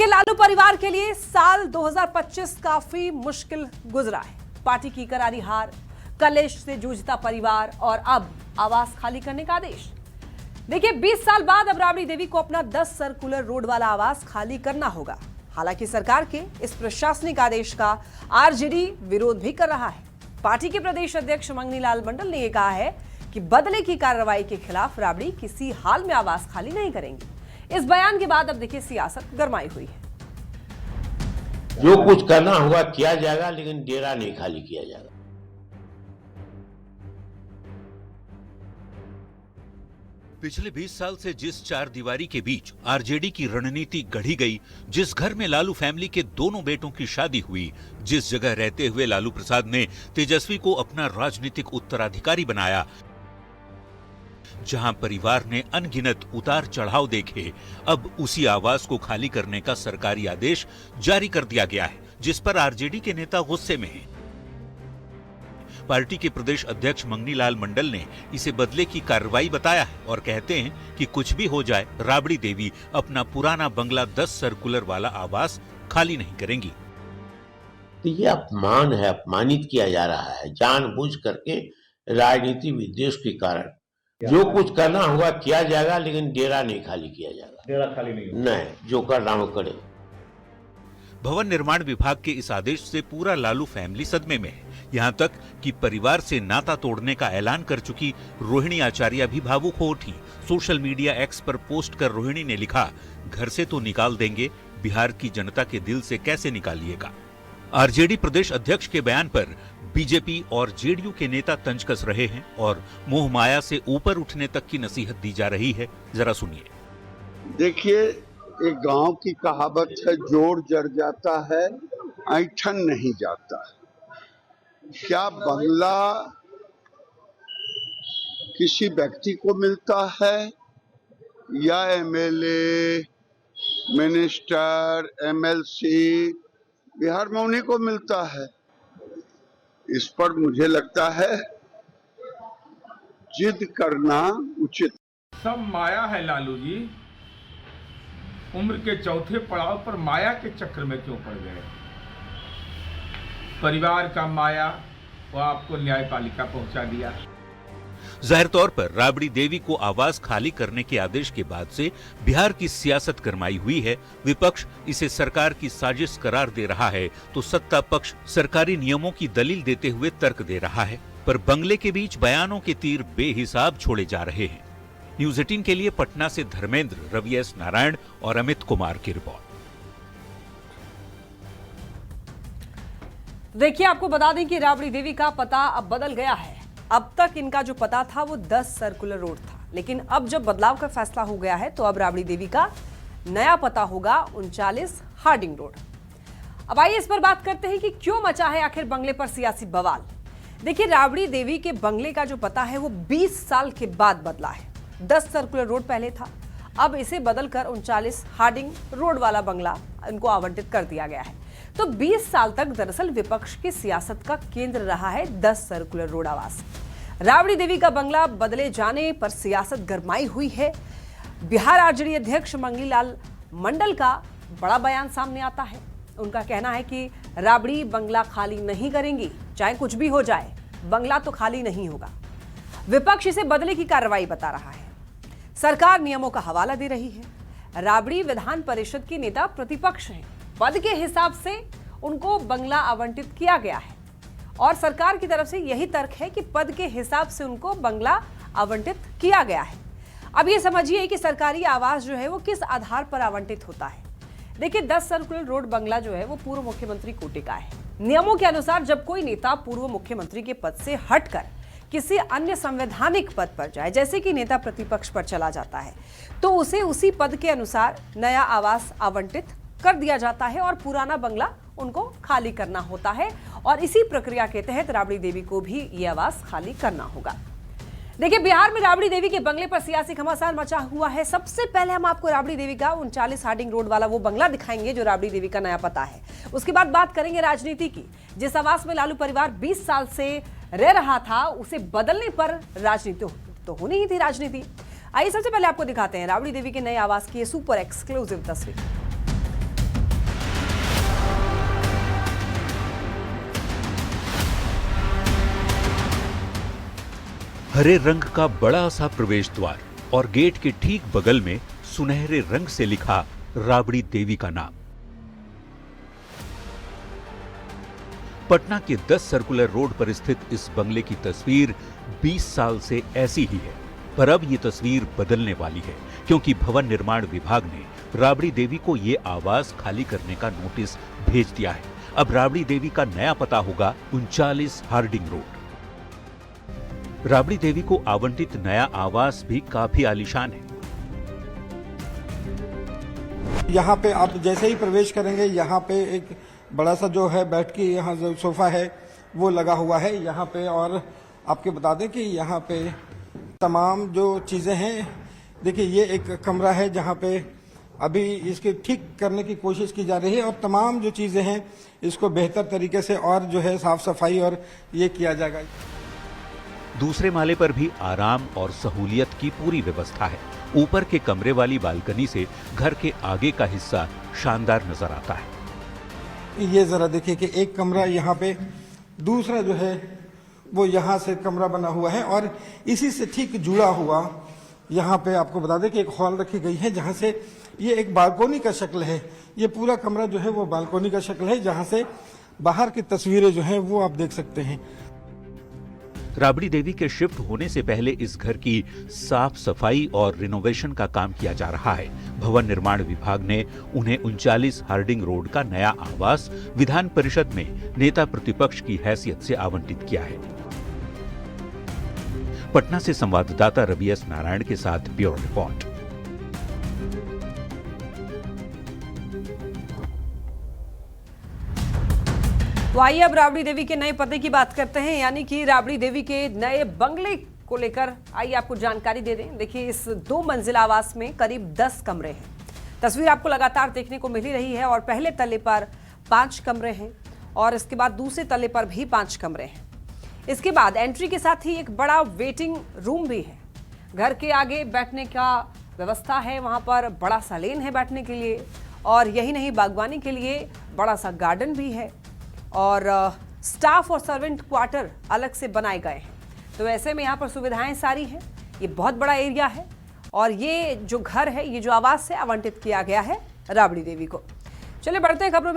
लालू परिवार के लिए साल 2025 काफी मुश्किल गुजरा है। पार्टी की करारी हार, कलेश से जूझता परिवार और अब आवास खाली करने का आदेश। देखिए 20 साल बाद अब राबड़ी देवी को अपना 10 सर्कुलर रोड वाला आवास खाली करना होगा। हालांकि सरकार के इस प्रशासनिक आदेश का आरजेडी विरोध भी कर रहा है। पार्टी के प्रदेश अध्यक्ष मंगनी लाल मंडल ने यह कहा है कि बदले की कार्रवाई के खिलाफ राबड़ी किसी हाल में आवास खाली नहीं करेंगे। इस बयान के बाद अब देखिए सियासत गरमाई हुई है। जो कुछ करना होगा किया जाएगा, लेकिन डेरा नहीं खाली किया जाएगा। पिछले 20 साल से जिस चार दीवारी के बीच आरजेडी की रणनीति गढ़ी गई, जिस घर में लालू फैमिली के दोनों बेटों की शादी हुई, जिस जगह रहते हुए लालू प्रसाद ने तेजस्वी को अपना राजनीतिक उत्तराधिकारी बनाया, जहां परिवार ने अनगिनत उतार चढ़ाव देखे, अब उसी आवास को खाली करने का सरकारी आदेश जारी कर दिया गया है, जिस पर आरजेडी के नेता गुस्से में हैं। पार्टी के प्रदेश अध्यक्ष मंगनी लाल मंडल ने इसे बदले की कार्रवाई बताया है और कहते हैं कि कुछ भी हो जाए, राबड़ी देवी अपना पुराना बंगला 10 सर्कुलर वाला आवास खाली नहीं करेंगी। तो ये अपमान है, अपमानित किया जा रहा है जानबूझ करके, राजनीति विद्वेष के कारण। जो कुछ करना होगा किया जाएगा, लेकिन डेरा नहीं खाली किया जाएगा। डेरा खाली नहीं, जो करना हो करे। भवन निर्माण विभाग के इस आदेश से पूरा लालू फैमिली सदमे में है। यहाँ तक कि परिवार से नाता तोड़ने का ऐलान कर चुकी रोहिणी आचार्य भी भावुक हो उठी। सोशल मीडिया एक्स पर पोस्ट कर रोहिणी ने लिखा, घर से तो निकाल देंगे, बिहार की जनता के दिल से कैसे निकालिएगा। आरजेडी प्रदेश अध्यक्ष के बयान पर बीजेपी और जेडीयू के नेता तंज कस रहे हैं और मोह माया से ऊपर उठने तक की नसीहत दी जा रही है। जरा सुनिए। देखिए, एक गांव की कहावत है, जोड़ जड़ जाता है, ऐंठन नहीं जाता है। क्या बंगला किसी व्यक्ति को मिलता है या एमएलए, मिनिस्टर, एमएलसी, बिहार में उन्हीं को मिलता है? इस पर मुझे लगता है जिद करना उचित। सब माया है लालू जी। उम्र के चौथे पड़ाव पर माया के चक्र में क्यों पड़ गए? परिवार का माया वो आपको न्यायपालिका पहुंचा दिया। जाहिर तौर पर राबड़ी देवी को आवास खाली करने के आदेश के बाद से बिहार की सियासत गरमाई हुई है। विपक्ष इसे सरकार की साजिश करार दे रहा है तो सत्ता पक्ष सरकारी नियमों की दलील देते हुए तर्क दे रहा है। पर बंगले के बीच बयानों के तीर बेहिसाब छोड़े जा रहे हैं। न्यूज 18 के लिए पटना से धर्मेंद्र, रवि एस नारायण और अमित कुमार की रिपोर्ट। देखिए आपको बता दें कि राबड़ी देवी का पता अब बदल गया है। अब तक इनका जो पता था वो 10 सर्कुलर रोड था, लेकिन अब जब बदलाव का फैसला हो गया है तो अब राबड़ी देवी का नया पता होगा 39 हार्डिंग रोड। अब आइए इस पर बात करते हैं कि क्यों मचा है आखिर बंगले पर सियासी बवाल। देखिए राबड़ी देवी के बंगले का जो पता है वो 20 साल के बाद बदला है। 10 सर्कुलर रोड पहले था, अब इसे बदलकर 39 हार्डिंग रोड वाला बंगला इनको आवंटित कर दिया गया है। तो 20 साल तक दरअसल विपक्ष की सियासत का केंद्र रहा है 10 सर्कुलर रोड आवास। राबड़ी देवी का बंगला बदले जाने पर सियासत गरमाई हुई है। बिहार आरजेडी अध्यक्ष मंगनी लाल मंडल का बड़ा बयान सामने आता है। उनका कहना है कि राबड़ी बंगला खाली नहीं करेंगी, चाहे कुछ भी हो जाए, बंगला तो खाली नहीं होगा। विपक्ष इसे बदले की कार्रवाई बता रहा है। सरकार नियमों का हवाला दे रही है। राबड़ी विधान परिषद की नेता प्रतिपक्ष हैं। पद के हिसाब से उनको बंगला आवंटित किया गया है और सरकार की तरफ से यही तर्क है कि पद के हिसाब से उनको बंगला आवंटित किया गया है। अब ये समझिए कि सरकारी आवास जो है वो किस आधार पर आवंटित होता है। देखिए 10 सर्कुलर रोड बंगला जो है वो पूर्व मुख्यमंत्री कोटे का है। नियमों के अनुसार जब कोई नेता पूर्व मुख्यमंत्री के पद से हटकर किसी अन्य संवैधानिक पद पर जाए, जैसे कि नेता प्रतिपक्ष पर चला जाता है, तो उसे उसी पद के अनुसार नया आवास आवंटित कर दिया जाता है और पुराना बंगला उनको खाली करना होता है। और इसी प्रक्रिया के तहत राबड़ी देवी को भी ये आवास खाली करना होगा। देखिए बिहार में राबड़ी देवी के बंगले पर सियासी घमासान मचा हुआ है। सबसे पहले हम आपको राबड़ी देवी का 39 हार्डिंग रोड वाला वो बंगला दिखाएंगे जो राबड़ी देवी का नया पता है। उसके बाद बात करेंगे राजनीति की। जिस आवास में लालू परिवार 20 साल से रह रहा था, उसे बदलने पर राजनीति तो होनी ही थी राजनीति। आइए सबसे पहले आपको दिखाते हैं राबड़ी देवी के नए आवास की ये सुपर एक्सक्लूसिव तस्वीर। हरे रंग का बड़ा सा प्रवेश द्वार और गेट के ठीक बगल में सुनहरे रंग से लिखा राबड़ी देवी का नाम। पटना के 10 सर्कुलर रोड पर स्थित इस बंगले की तस्वीर 20 साल से ऐसी ही है, पर अब ये तस्वीर बदलने वाली है, क्योंकि भवन निर्माण विभाग ने राबड़ी देवी को ये आवास खाली करने का नोटिस भेज दिया है। अब राबड़ी देवी का नया पता होगा 39 हार्डिंग रोड। राबड़ी देवी को आवंटित नया आवास भी काफी आलीशान है। यहाँ पे आप जैसे ही प्रवेश करेंगे, यहाँ पे एक बड़ा सा जो है बैठ के यहाँ जो सोफा है वो लगा हुआ है यहाँ पे। और आपके बता दें कि यहाँ पे तमाम जो चीज़ें हैं, देखिए ये एक कमरा है जहाँ पे अभी इसके ठीक करने की कोशिश की जा रही है और तमाम जो चीज़ें हैं इसको बेहतर तरीके से और जो है साफ सफाई और ये किया जाएगा। दूसरे माले पर भी आराम और सहूलियत की पूरी व्यवस्था है। ऊपर के कमरे वाली बालकनी से घर के आगे का हिस्सा शानदार नजर आता है। ये जरा देखिए कि एक कमरा यहाँ पे, दूसरा जो है वो यहाँ से कमरा बना हुआ है और इसी से ठीक जुड़ा हुआ यहाँ पे आपको बता दें कि एक हॉल रखी गई है जहाँ से ये एक बालकोनी का शक्ल है। ये पूरा कमरा जो है वो बालकोनी का शक्ल है जहाँ से बाहर की तस्वीरें जो है वो आप देख सकते हैं। राबड़ी देवी के शिफ्ट होने से पहले इस घर की साफ सफाई और रिनोवेशन का काम किया जा रहा है। भवन निर्माण विभाग ने उन्हें 39 हार्डिंग रोड का नया आवास विधान परिषद में नेता प्रतिपक्ष की हैसियत से आवंटित किया है। पटना से संवाददाता रवि एस नारायण के साथ ब्यूरो रिपोर्ट। तो आइए अब राबड़ी देवी के नए पते की बात करते हैं, यानी कि राबड़ी देवी के नए बंगले को लेकर आइए आपको जानकारी दे दें। देखिए, इस 2 मंजिला आवास में करीब 10 कमरे हैं। तस्वीर आपको लगातार देखने को मिल ही रही है और पहले तल्ले पर 5 कमरे हैं और इसके बाद दूसरे तल्ले पर भी 5 कमरे हैं। इसके बाद एंट्री के साथ ही एक बड़ा वेटिंग रूम भी है। घर के आगे बैठने का व्यवस्था है, वहां पर बड़ा सा लेन है बैठने के लिए और यही नहीं, बागवानी के लिए बड़ा सा गार्डन भी है और स्टाफ और सर्वेंट क्वार्टर अलग से बनाए गए हैं। तो ऐसे में यहाँ पर सुविधाएं सारी हैं। ये बहुत बड़ा एरिया है और ये जो घर है, ये जो आवास है, आवंटित किया गया है राबड़ी देवी को। चलिए बढ़ते हैं खबरों में।